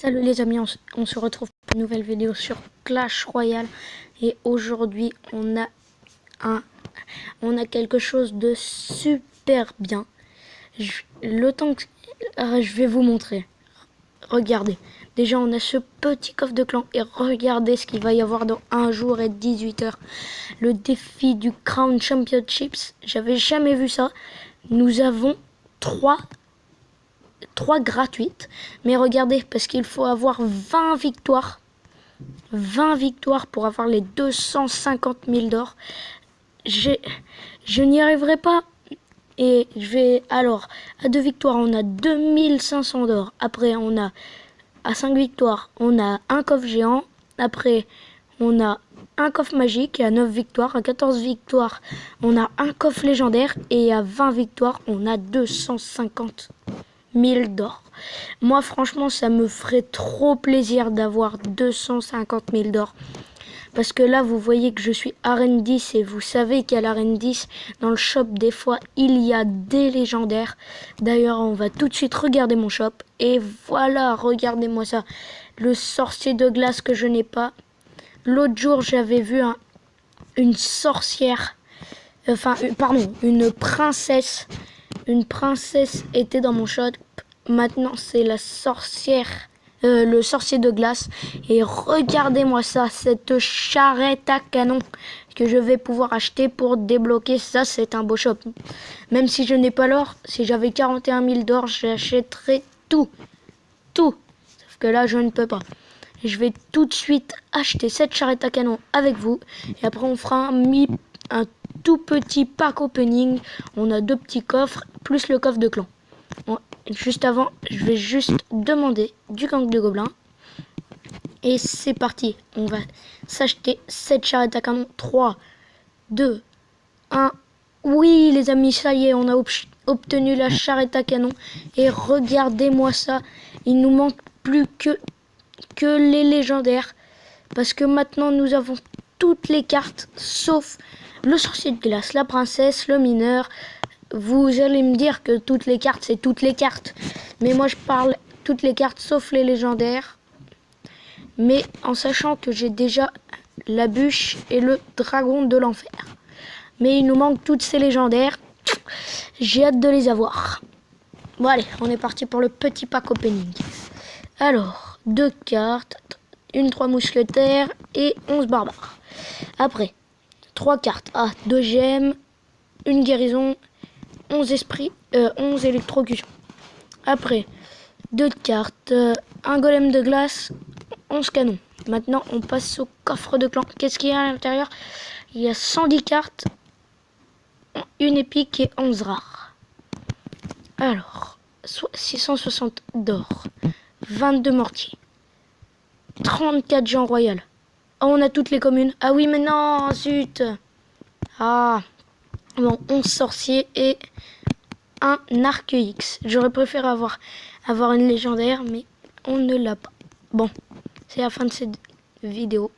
Salut les amis, on se retrouve pour une nouvelle vidéo sur Clash Royale et aujourd'hui on a quelque chose de super bien. Je vais vous montrer. Regardez, déjà on a ce petit coffre de clan et regardez ce qu'il va y avoir dans 1 jour et 18 heures. Le défi du Crown Championships, j'avais jamais vu ça. Nous avons 3 gratuites. Mais regardez, parce qu'il faut avoir 20 victoires. 20 victoires pour avoir les 250 000 d'or. Je n'y arriverai pas. Et je vais... Alors, à 2 victoires, on a 2500 d'or. Après, on a... À 5 victoires, on a un coffre géant. Après, on a un coffre magique. Et à 9 victoires, à 14 victoires, on a un coffre légendaire. Et à 20 victoires, on a 250 000 d'or. Moi, franchement, ça me ferait trop plaisir d'avoir 250 000 d'or. Parce que là, vous voyez que je suis arène 10 et vous savez qu'à l'arène 10, dans le shop, des fois, il y a des légendaires. D'ailleurs, on va tout de suite regarder mon shop. Et voilà, regardez-moi ça. Le sorcier de glace que je n'ai pas. L'autre jour, j'avais vu une sorcière. Une princesse. Une princesse était dans mon shop. Maintenant, c'est la sorcière, le sorcier de glace. Et regardez-moi ça, cette charrette à canon que je vais pouvoir acheter pour débloquer. Ça, c'est un beau shop. Même si je n'ai pas l'or, si j'avais 41 000 d'or, j'achèterais tout. Tout. Sauf que là, je ne peux pas. Je vais tout de suite acheter cette charrette à canon avec vous. Et après, on fera un tout petit pack opening. On a 2 petits coffres, plus le coffre de clan. Bon, juste avant, je vais juste demander du gang de gobelins. Et c'est parti. On va s'acheter cette charrette à canon. 3, 2, 1. Oui, les amis, ça y est, on a obtenu la charrette à canon. Et regardez-moi ça. Il nous manque plus que les légendaires. Parce que maintenant, nous avons toutes les cartes, sauf le sorcier de glace, la princesse, le mineur. Vous allez me dire que toutes les cartes, c'est toutes les cartes. Mais moi, je parle toutes les cartes, sauf les légendaires. Mais en sachant que j'ai déjà la bûche et le dragon de l'enfer. Mais il nous manque toutes ces légendaires. J'ai hâte de les avoir. Bon, allez, on est parti pour le petit pack opening. Alors, 2 cartes, une 3 mousquetaires et 11 barbares. Après, 3 cartes. 2 gemmes, une guérison, 11 esprits, 11 électrocutions. Après, 2 cartes, un golem de glace, 11 canons. Maintenant, on passe au coffre de clan. Qu'est-ce qu'il y a à l'intérieur? Il y a 110 cartes, une épique et 11 rares. Alors, 660 d'or, 22 mortiers, 34 gens royales. Oh, on a toutes les communes. Ah oui, mais non, zut. Ah, bon, 11 sorciers et un arc X. J'aurais préféré avoir une légendaire, mais on ne l'a pas. Bon, c'est la fin de cette vidéo.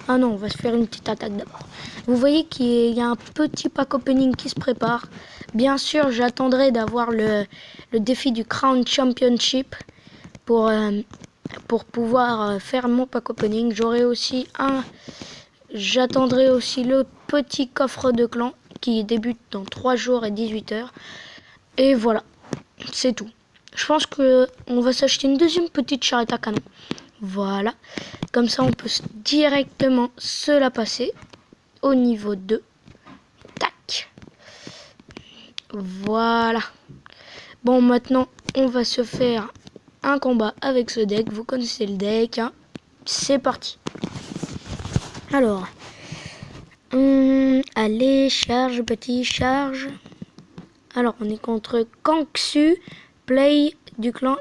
Ah non, on va se faire une petite attaque d'abord. Vous voyez qu'il y a un petit pack opening qui se prépare. Bien sûr, j'attendrai d'avoir le défi du Crown Championship pour pouvoir faire mon pack opening. J'attendrai aussi le petit coffre de clan qui débute dans 3 jours et 18 heures. Et voilà, c'est tout. Je pense qu'on va s'acheter une deuxième petite charrette à canon. Voilà, comme ça on peut directement se la passer au niveau 2. Tac. Voilà. Bon, maintenant on va se faire un combat avec ce deck. Vous connaissez le deck, hein. C'est parti. Alors, allez, charge, petit, charge. Alors, on est contre Kangxu, play du clan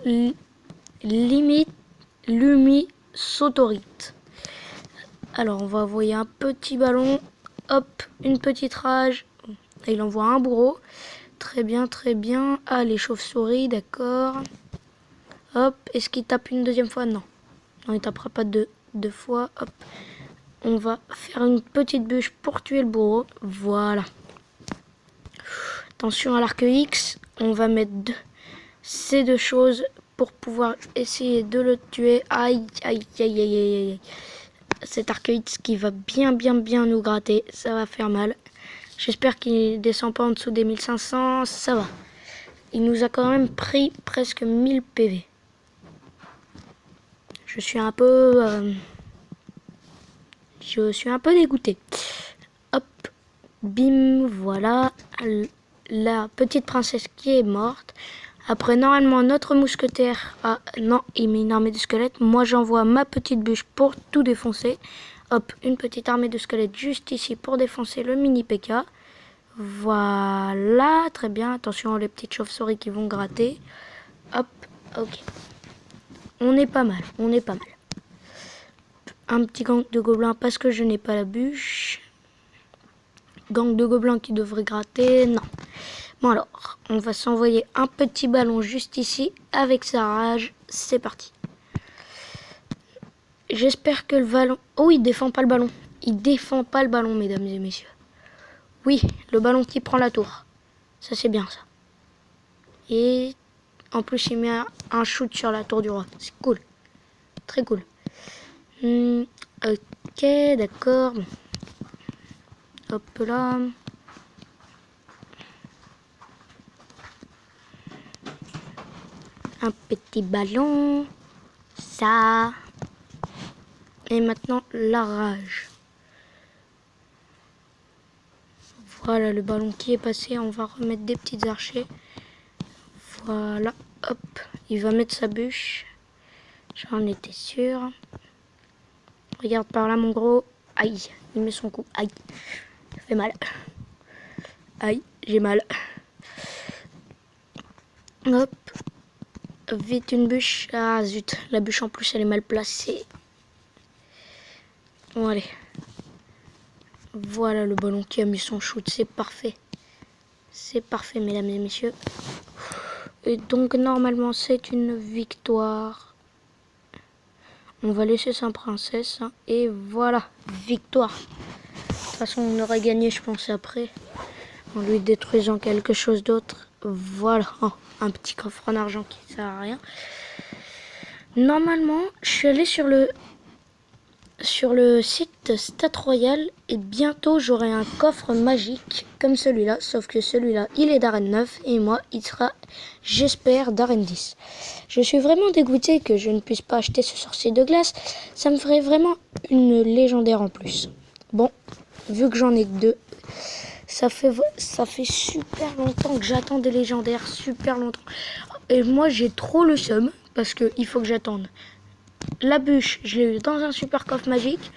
Lumi Sotorite. Alors, on va envoyer un petit ballon. Hop, une petite rage. Et il envoie un bourreau. Très bien, très bien. Ah, les chauves-souris, d'accord. Hop, est-ce qu'il tape une deuxième fois? Non. Non, il tapera pas deux fois. Hop. On va faire une petite bûche pour tuer le bourreau. Voilà. Attention à l'arc X. On va mettre ces 2 choses pour pouvoir essayer de le tuer. Aïe, aïe, aïe, aïe, aïe, aïe. Cet Arceus qui va bien nous gratter. Ça va faire mal. J'espère qu'il descend pas en dessous des 1500. Ça va. Il nous a quand même pris presque 1000 PV. Je suis un peu dégoûté. Hop, bim, voilà. La petite princesse qui est morte. Après, normalement, notre mousquetaire... Ah, non, il met une armée de squelettes. Moi, j'envoie ma petite bûche pour tout défoncer. Hop, une petite armée de squelettes juste ici pour défoncer le mini P.K. Voilà, très bien. Attention, les petites chauves-souris qui vont gratter. Hop, ok. On est pas mal, Un petit gang de gobelins parce que je n'ai pas la bûche. Gang de gobelins qui devrait gratter, non. Bon alors, on va s'envoyer un petit ballon juste ici avec sa rage. C'est parti. J'espère que le ballon... Oh, il défend pas le ballon. Il défend pas le ballon, mesdames et messieurs. Oui, le ballon qui prend la tour. Ça, c'est bien, ça. Et en plus, il met un shoot sur la tour du roi. C'est cool. Très cool. Ok, d'accord. Hop là. Un petit ballon. Ça. Et maintenant, la rage. Voilà le ballon qui est passé. On va remettre des petits archers. Voilà. Hop. Il va mettre sa bûche. J'en étais sûr. Regarde par là, mon gros. Aïe. Il met son coup. Aïe. Ça fait mal. Aïe. J'ai mal. Hop. Vite une bûche. Ah zut. La bûche en plus, elle est mal placée. Bon, allez. Voilà le ballon qui a mis son shoot. C'est parfait. C'est parfait, mesdames et messieurs. Et donc, normalement, c'est une victoire. On va laisser sa princesse. Hein, et voilà. Victoire. De toute façon, on aurait gagné, je pense, après. En lui détruisant quelque chose d'autre. Voilà. Oh, un petit coffre en argent qui sert à rien. Normalement, je suis allée sur le site Stat Royal et bientôt j'aurai un coffre magique comme celui-là, sauf que celui-là il est d'arène 9 et moi il sera, j'espère, d'arène 10. Je suis vraiment dégoûté que je ne puisse pas acheter ce sorcier de glace, ça me ferait vraiment une légendaire en plus. Bon, vu que j'en ai que 2, ça fait super longtemps que j'attends des légendaires, super longtemps. Et moi j'ai trop le seum parce qu'il faut que j'attende. La bûche, je l'ai eu dans un super coffre magique.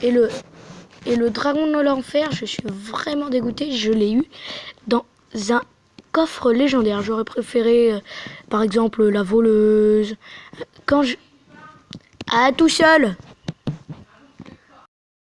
Et le dragon de l'enfer, je suis vraiment dégoûté. Je l'ai eu dans un coffre légendaire. J'aurais préféré, par exemple, la voleuse. Ah, tout seul!